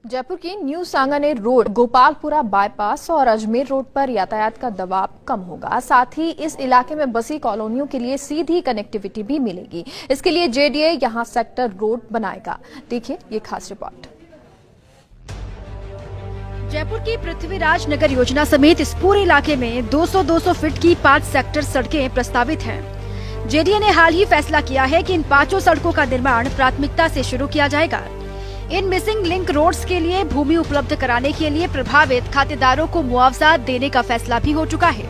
जयपुर की new Sanganer road, Gopalpura bypass और Ajmer road पर यातायात का दबाव कम होगा। साथ ही इस इलाके में बसी कॉलोनियों के लिए सीधी कनेक्टिविटी भी मिलेगी। इसके लिए जेडीए यहां सेक्टर रोड बनाएगा। देखिए ये खास रिपोर्ट। जयपुर की पृथ्वीराज नगर योजना समेत इस पूरे इलाके में 200-200 फीट की 5 सेक्टर सड़कें प्रस्तावित हैं। जेडीए ने हाल ही फैसला किया है कि इन 5 सड़कों का निर्माण प्राथमिकता से शुरू किया जाएगा। इन मिसिंग लिंक रोड्स के लिए भूमि उपलब्ध कराने के लिए प्रभावित खातेदारों को मुआवजा देने का फैसला भी हो चुका है।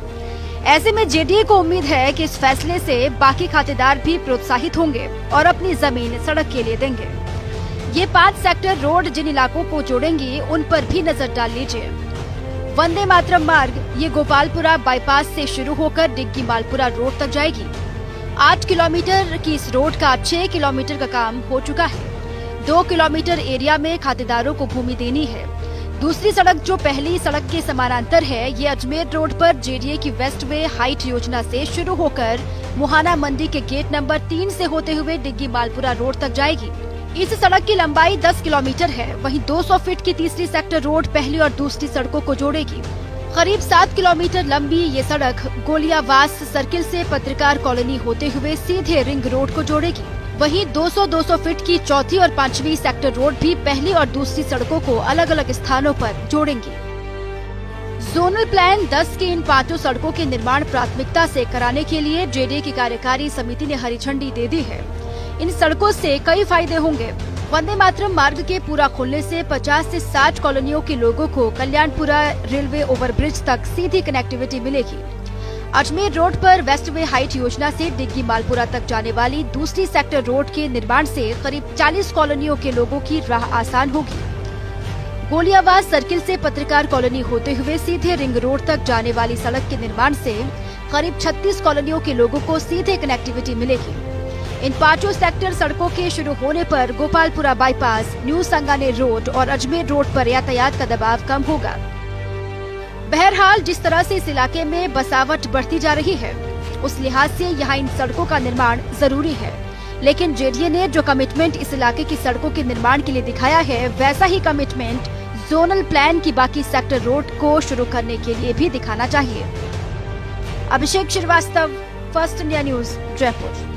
ऐसे में जेडीए को उम्मीद है कि इस फैसले से बाकी खातेदार भी प्रोत्साहित होंगे और अपनी जमीन सड़क के लिए देंगे। ये 5 सेक्टर रोड जिन इलाकों को जोड़ेंगी उन पर भी नजर डाल लीजिए। वंदे मातरम मार्ग ये गोपालपुरा बाईपास से शुरू होकर डिग्गी मालपुरा रोड तक जाएगी। 8 किलोमीटर की इस रोड का 6 किलोमीटर का काम हो चुका है। 2 किलोमीटर एरिया में खातेदारों को भूमि देनी है। दूसरी सड़क जो पहली सड़क के समानांतर है, ये अजमेर रोड पर जेडीए की वेस्ट वे हाइट योजना से शुरू होकर मुहाना मंडी के गेट नंबर 3 से होते हुए डिग्गी मालपुरा रोड तक जाएगी। इस सड़क की लंबाई 10 किलोमीटर है। वहीं 200 फीट की तीसरी सेक्टर रोड पहली और दूसरी सड़कों को जोड़ेगी। करीब 7 किलोमीटर लंबी ये सड़क गोलियावास सर्किल से पत्रकार कॉलोनी होते हुए सीधे रिंग रोड को जोड़ेगी। वहीं 200-200 फीट की चौथी और 5वीं सेक्टर रोड भी पहली और दूसरी सड़कों को अलग अलग स्थानों पर जोड़ेंगी। जोनल प्लान 10 की इन 5 सड़कों के निर्माण प्राथमिकता से कराने के लिए जेडीए की कार्यकारी समिति ने हरी झंडी दे दी है। इन सड़कों से कई फायदे होंगे। वंदे मातरम मार्ग के पूरा खुलने से 50 से 60 कॉलोनियों के लोगों को कल्याणपुरा रेलवे ओवरब्रिज तक सीधी कनेक्टिविटी मिलेगी। अजमेर रोड पर वेस्ट वे हाइट योजना से डिग्गी मालपुरा तक जाने वाली दूसरी सेक्टर रोड के निर्माण से करीब 40 कॉलोनियों के लोगों की राह आसान होगी। गोलियावास सर्किल से पत्रकार कॉलोनी होते हुए सीधे रिंग रोड तक जाने वाली सड़क के निर्माण से करीब 36 कॉलोनियों के लोगों को सीधे कनेक्टिविटी मिलेगी। इन 5 सेक्टर सड़कों के शुरू होने पर Gopalpura bypass, new Sanganer road और अजमेर रोड पर यातायात का दबाव कम होगा। बहरहाल जिस तरह से इस इलाके में बसावट बढ़ती जा रही है, उस लिहाज से यहाँ इन सड़कों का निर्माण जरूरी है। लेकिन जेडीए ने जो कमिटमेंट इस इलाके की सड़कों के निर्माण के लिए दिखाया है, वैसा ही कमिटमेंट जोनल प्लान की बाकी सेक्टर रोड को शुरू करने के लिए भी दिखाना चाहिए। Abhishek Srivastava, first India news, Jaipur.